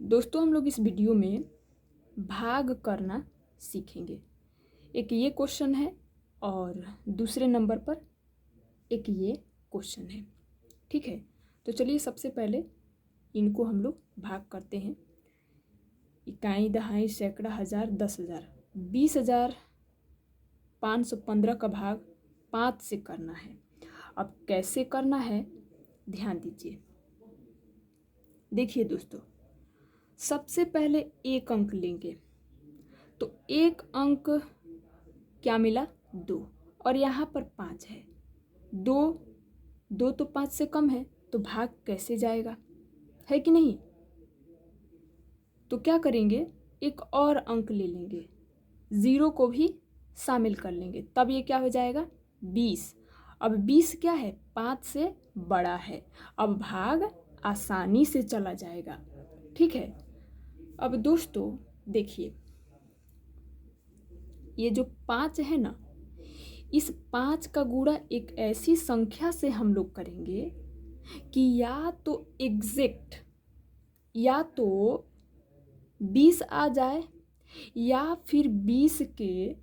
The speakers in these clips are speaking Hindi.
दोस्तों हम लोग इस वीडियो में भाग करना सीखेंगे। एक ये क्वेश्चन है और दूसरे नंबर पर एक ये क्वेश्चन है। ठीक है, तो चलिए सबसे पहले इनको हम लोग भाग करते हैं। इकाई, दहाई, सैकड़ा, हज़ार, 10,000, 20,000, 515 का भाग 5 से करना है। अब कैसे करना है ध्यान दीजिए। देखिए दोस्तों, सबसे पहले एक अंक लेंगे तो एक अंक क्या मिला 2 और यहाँ पर 5 है। 2 तो 5 से कम है तो भाग कैसे जाएगा, है कि नहीं। तो क्या करेंगे, एक और अंक ले लेंगे, 0 को भी शामिल कर लेंगे, तब ये क्या हो जाएगा 20। अब 20 क्या है 5 से बड़ा है, अब भाग आसानी से चला जाएगा। ठीक है, अब दोस्तों देखिए ये जो 5 है ना, इस 5 का गुणा एक ऐसी संख्या से हम लोग करेंगे कि या तो एग्जैक्ट या तो 20 आ जाए या फिर 20 के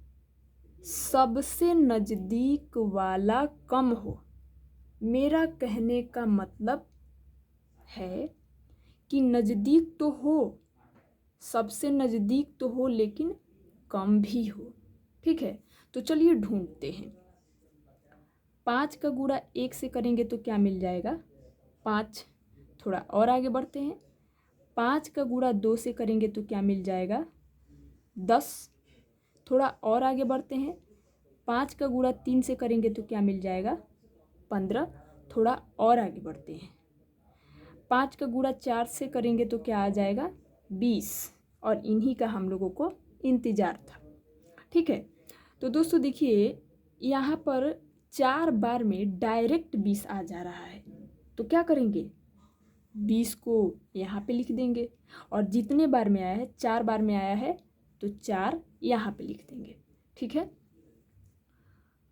सबसे नज़दीक वाला कम हो। मेरा कहने का मतलब है कि नज़दीक तो हो, सबसे नज़दीक तो हो लेकिन कम भी हो। ठीक है, तो चलिए ढूंढते हैं। 5 का गुणा 1 से करेंगे तो क्या मिल जाएगा 5। थोड़ा और आगे बढ़ते हैं। 5 का गुणा 2 से करेंगे तो क्या मिल जाएगा 10। थोड़ा और आगे बढ़ते हैं। 5 का गुणा 3 से करेंगे तो क्या मिल जाएगा 15। थोड़ा और आगे बढ़ते हैं। 5 का गुणा 4 से करेंगे तो क्या आ जाएगा 20 और इन्हीं का हम लोगों को इंतज़ार था। ठीक है, तो दोस्तों देखिए यहाँ पर 4 बार में डायरेक्ट 20 आ जा रहा है, तो क्या करेंगे 20 को यहाँ पे लिख देंगे और जितने बार में आया है 4 बार में आया है तो 4 यहाँ पे लिख देंगे। ठीक है,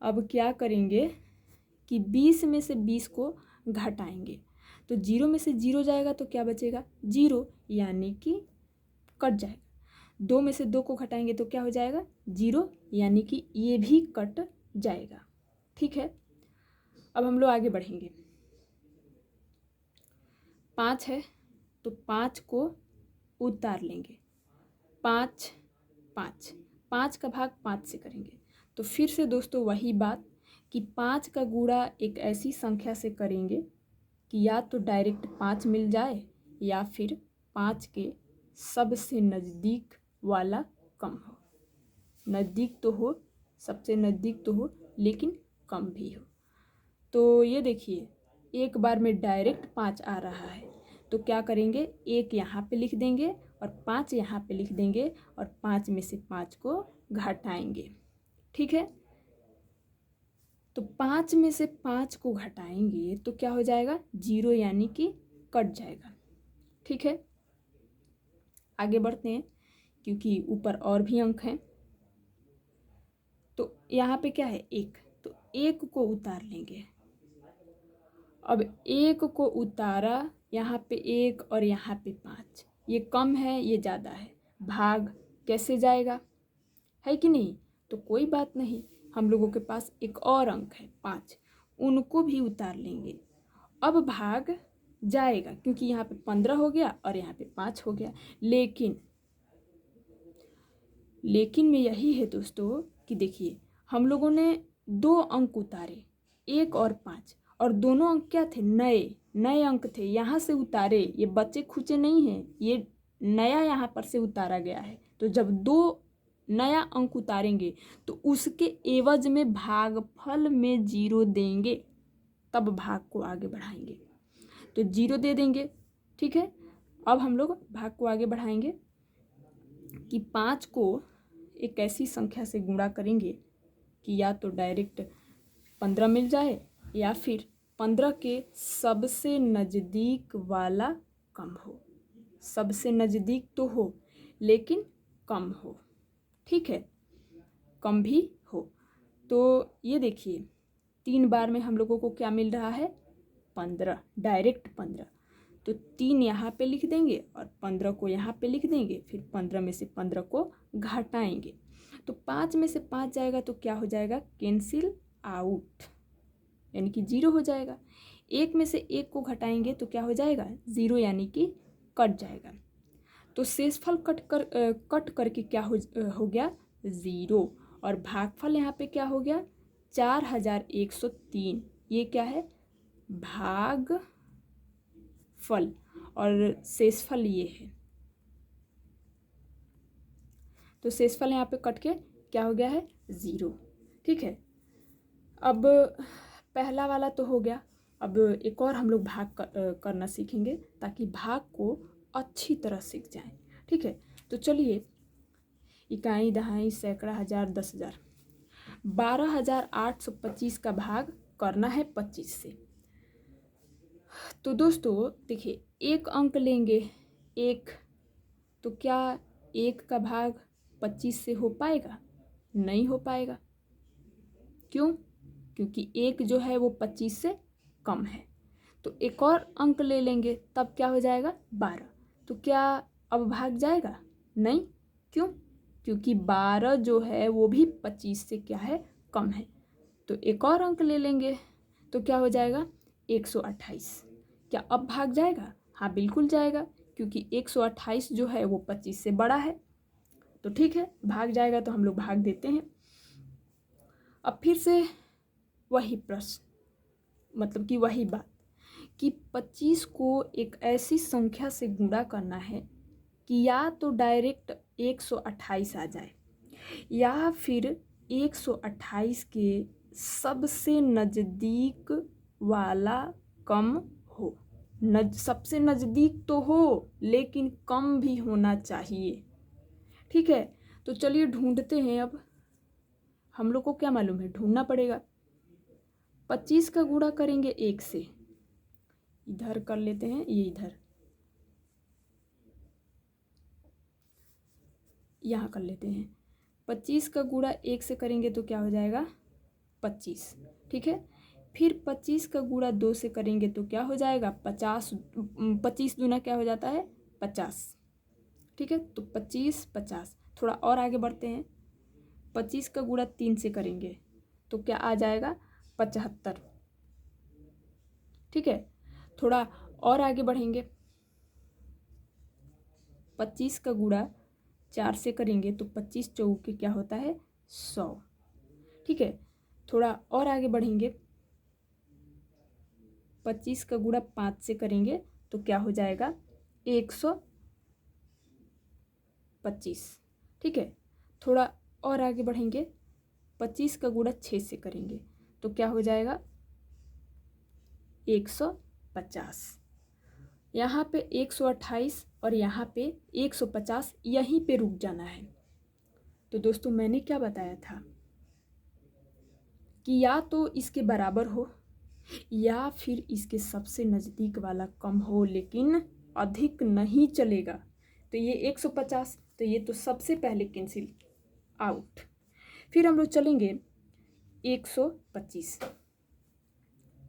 अब क्या करेंगे कि 20 में से 20 को घटाएंगे तो 0 में से 0 जाएगा तो क्या बचेगा 0, यानी कि कट जाएगा। 2 में से 2 को घटाएंगे तो क्या हो जाएगा 0, यानी कि ये भी कट जाएगा। ठीक है, अब हम लोग आगे बढ़ेंगे। 5 है तो 5 को उतार लेंगे। 5 5 5 का भाग 5 से करेंगे तो फिर से दोस्तों वही बात कि 5 का गुणा एक ऐसी संख्या से करेंगे कि या तो डायरेक्ट 5 मिल जाए या फिर 5 के सबसे नज़दीक वाला कम हो। नज़दीक तो हो, सबसे नज़दीक तो हो लेकिन कम भी हो। तो ये देखिए एक बार में डायरेक्ट 5 आ रहा है तो क्या करेंगे, एक यहाँ पे लिख देंगे और 5 यहाँ पे लिख देंगे और 5 में से 5 को घटाएंगे। ठीक है, तो 5 में से 5 को घटाएंगे तो क्या हो जाएगा 0, यानी कि कट जाएगा। ठीक है, आगे बढ़ते हैं क्योंकि ऊपर और भी अंक हैं। तो यहाँ पे क्या है 1, तो 1 को उतार लेंगे। अब 1 को उतारा, यहाँ पे 1 और यहाँ पे 5, ये कम है ये ज़्यादा है, भाग कैसे जाएगा, है कि नहीं। तो कोई बात नहीं, हम लोगों के पास एक और अंक है 5, उनको भी उतार लेंगे। अब भाग जाएगा क्योंकि यहाँ पे 15 हो गया और यहाँ पे 5 हो गया। लेकिन में यही है दोस्तों कि देखिए हम लोगों ने 2 अंक उतारे, 1 और 5, और दोनों अंक क्या थे नए अंक थे, यहाँ से उतारे, ये बच्चे खुचे नहीं हैं, ये नया यहाँ पर से उतारा गया है। तो जब 2 नया अंक उतारेंगे तो उसके एवज में भागफल में 0 देंगे, तब भाग को आगे बढ़ाएंगे। तो 0 दे देंगे। ठीक है, अब हम लोग भाग को आगे बढ़ाएंगे कि 5 को एक ऐसी संख्या से गुणा करेंगे कि या तो डायरेक्ट 15 मिल जाए या फिर 15 के सबसे नज़दीक वाला कम हो। सबसे नज़दीक तो हो लेकिन कम हो। ठीक है, कम भी हो। तो ये देखिए 3 बार में हम लोगों को क्या मिल रहा है 15, डायरेक्ट 15। तो 3 यहाँ पे लिख देंगे और 15 को यहाँ पे लिख देंगे, फिर 15 में से 15 को घटाएंगे तो 5 में से 5 जाएगा तो क्या हो जाएगा, कैंसिल आउट, यानी कि 0 हो जाएगा। 1 में से 1 को घटाएंगे तो क्या हो जाएगा, 0, यानी कि कट जाएगा। तो शेषफल कट करके क्या हो गया, 0। और भागफल यहाँ पे क्या हो गया, 4103। ये क्या है, भागफल, और शेषफल ये है। तो शेषफल यहाँ पे कट के क्या हो गया है, 0। ठीक है, अब पहला वाला तो हो गया। अब एक और हम लोग भाग करना सीखेंगे ताकि भाग को अच्छी तरह सीख जाएं। ठीक है, तो चलिए, इकाई, दहाई, सैकड़ा, हजार, 10,000, 12,825 का भाग करना है 25 से। तो दोस्तों देखिए, एक अंक लेंगे, एक, तो क्या 1 का भाग 25 से हो पाएगा, नहीं हो पाएगा। क्यों, क्योंकि 1 जो है वो 25 से कम है। तो एक और अंक ले लेंगे, तब क्या हो जाएगा, 12। तो क्या अब भाग जाएगा, नहीं। क्यों, क्योंकि 12 जो है वो भी 25 से क्या है, कम है। तो एक और अंक ले लेंगे तो क्या हो जाएगा, 128। क्या अब भाग जाएगा, हाँ बिल्कुल जाएगा, क्योंकि 128 जो है वो 25 से बड़ा है। तो ठीक है, भाग जाएगा, तो हम लोग भाग देते हैं। अब फिर से वही प्रश्न, मतलब कि वही बात, कि 25 को एक ऐसी संख्या से गुणा करना है कि या तो डायरेक्ट 128 आ जाए, या फिर 128 के सबसे नज़दीक वाला कम हो। सबसे नज़दीक तो हो लेकिन कम भी होना चाहिए। ठीक है, तो चलिए ढूंढते हैं। अब हम लोग को क्या मालूम है, ढूंढना पड़ेगा। 25 का गुणा करेंगे 1 से, इधर कर लेते हैं, ये इधर यहाँ कर लेते हैं। 25 का गुणा 1 से करेंगे तो क्या हो जाएगा, 25। ठीक है, फिर 25 का गुणा 2 से करेंगे तो क्या हो जाएगा, 50। 25 दूना क्या हो जाता है, 50। ठीक है, तो 25 50। थोड़ा और आगे बढ़ते हैं। 25 का गुणा 3 से करेंगे तो क्या आ जाएगा, 75। ठीक है, थोड़ा और आगे बढ़ेंगे। 25 का गुणा 4 से करेंगे तो 25 चौके क्या होता है, 100। ठीक है, थोड़ा और आगे बढ़ेंगे। 25 का गुणा 5 से करेंगे तो क्या हो जाएगा, 125। ठीक है, थोड़ा और आगे बढ़ेंगे। 25 का गुणा 6 से करेंगे तो क्या हो जाएगा, 150। यहाँ पे 128 और यहाँ पे 150, यहीं पे रुक जाना है। तो दोस्तों मैंने क्या बताया था कि या तो इसके बराबर हो या फिर इसके सबसे नज़दीक वाला कम हो, लेकिन अधिक नहीं चलेगा। तो ये 150, तो ये तो सबसे पहले कैंसिल आउट। फिर हम लोग चलेंगे 125।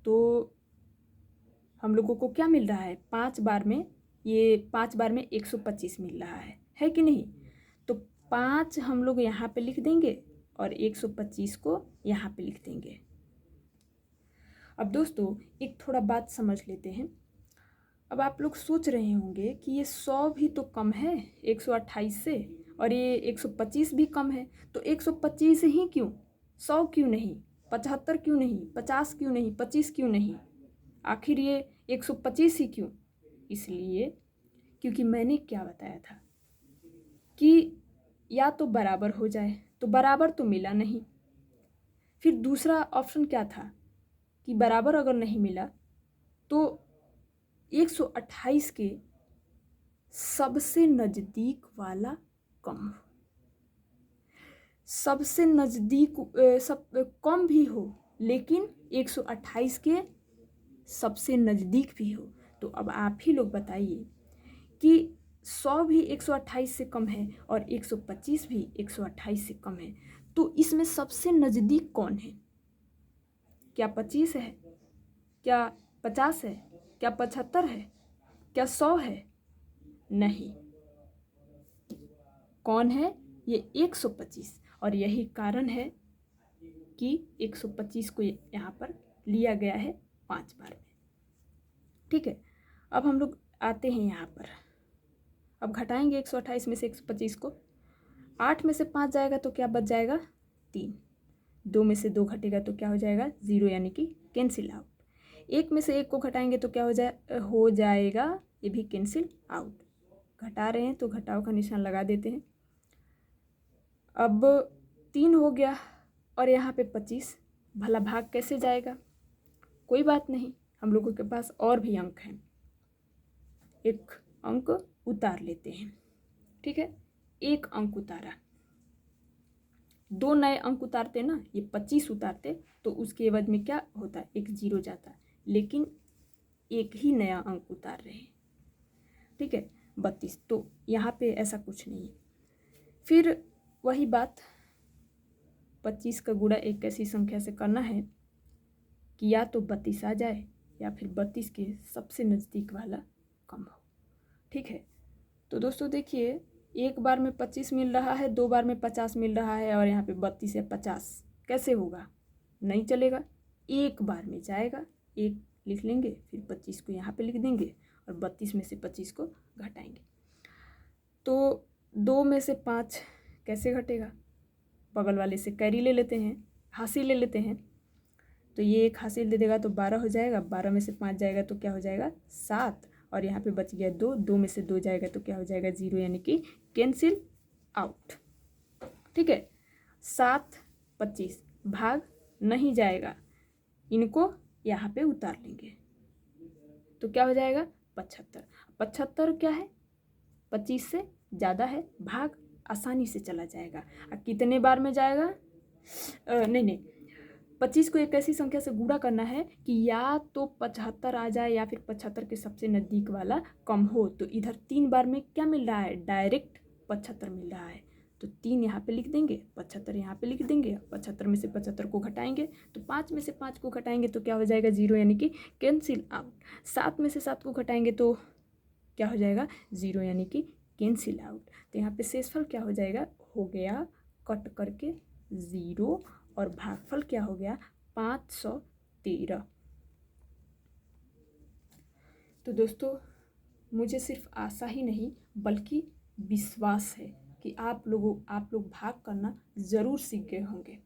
तो हम लोगों को क्या मिल रहा है, 5 बार में, ये 5 बार में 125 मिल रहा है कि नहीं। तो 5 हम लोग यहाँ पे लिख देंगे और 125 को यहाँ पे लिख देंगे। अब दोस्तों एक थोड़ा बात समझ लेते हैं। अब आप लोग सोच रहे होंगे कि ये 100 भी तो कम है 128 से, और ये 125 भी कम है, तो 125 ही क्यों, 100 क्यों नहीं, 75 क्यों नहीं, 50 क्यों नहीं, 25 क्यों नहीं, आखिर ये 125 ही क्यों। इसलिए क्योंकि मैंने क्या बताया था कि या तो बराबर हो जाए, तो बराबर तो मिला नहीं। फिर दूसरा ऑप्शन क्या था कि बराबर अगर नहीं मिला तो 128 के सबसे नज़दीक वाला कम, सबसे नज़दीक कम भी हो लेकिन 128 के सबसे नज़दीक भी हो। तो अब आप ही लोग बताइए कि 100 भी 128 से कम है और 125 भी 128 से कम है, तो इसमें सबसे नज़दीक कौन है? क्या 25 है, क्या 50 है, क्या 75 है, क्या 100 है? नहीं। कौन है? ये 125। और यही कारण है कि 125 को यहाँ पर लिया गया है 5 बार में। ठीक है, अब हम लोग आते हैं यहाँ पर। अब घटाएंगे 128 में से 125 को। 8 में से 5 जाएगा तो क्या बच जाएगा? 3। 2 में से 2 घटेगा तो क्या हो जाएगा? 0, यानी कि कैंसिल आउट। 1 में से 1 को घटाएंगे तो क्या हो जाएगा? ये भी कैंसिल आउट। घटा रहे हैं तो घटाव का निशान लगा देते हैं। अब 3 हो गया और यहाँ पे 25। भला भाग कैसे जाएगा? कोई बात नहीं, हम लोगों के पास और भी अंक हैं, एक अंक उतार लेते हैं। ठीक है, एक अंक उतारा। 2 नए अंक उतारते ना, ये 25 उतारते तो उसके एवज में क्या होता? एक 0 जाता, लेकिन एक ही नया अंक उतार रहे हैं। ठीक है, 32। तो यहाँ पे ऐसा कुछ नहीं है। फिर वही बात, 25 का गुणा एक ऐसी संख्या से करना है कि या तो 32 आ जाए या फिर 32 के सबसे नज़दीक वाला कम हो। ठीक है, तो दोस्तों देखिए, एक बार में 25 मिल रहा है, 2 बार में 50 मिल रहा है, और यहाँ पे 32 या 50 कैसे होगा? नहीं चलेगा। एक बार में जाएगा, एक लिख लेंगे, फिर 25 को यहाँ पे लिख देंगे और 32 में से 25 को घटाएंगे। तो 2 में से 5 कैसे घटेगा? बगल वाले से कैरी ले लेते हैं, हासिल ले लेते हैं, तो ये एक हासिल दे देगा तो 12 हो जाएगा। 12 में से 5 जाएगा तो क्या हो जाएगा? 7। और यहाँ पे बच गया 2। 2 में से 2 जाएगा तो क्या हो जाएगा? 0, यानी कि कैंसिल आउट। ठीक है, 7 25 भाग नहीं जाएगा, इनको यहाँ पे उतार लेंगे तो क्या हो जाएगा? 75। 75 क्या है? 25 से ज़्यादा है, भाग आसानी से चला जाएगा। कितने बार में जाएगा? नहीं, 25 को एक ऐसी संख्या से गुणा करना है कि या तो 75 आ जाए या फिर 75 के सबसे नज़दीक वाला कम हो। तो इधर 3 बार में क्या मिल रहा है? डायरेक्ट 75 मिल रहा है, तो 3 यहाँ पे लिख देंगे, 75 यहाँ पे लिख देंगे। 75 में से 75 को घटाएंगे तो 5 में से 5 को घटाएंगे तो क्या हो जाएगा? 0, यानी कि कैंसिल आउट। 7 में से 7 को घटाएंगे तो क्या हो जाएगा? 0, यानी कि कैंसिल आउट। तो यहाँ पे शेषफल क्या हो जाएगा? हो गया कट करके 0, और भागफल क्या हो गया? 513। तो दोस्तों, मुझे सिर्फ आशा ही नहीं बल्कि विश्वास है कि आप लोग भाग करना ज़रूर सीख गए होंगे।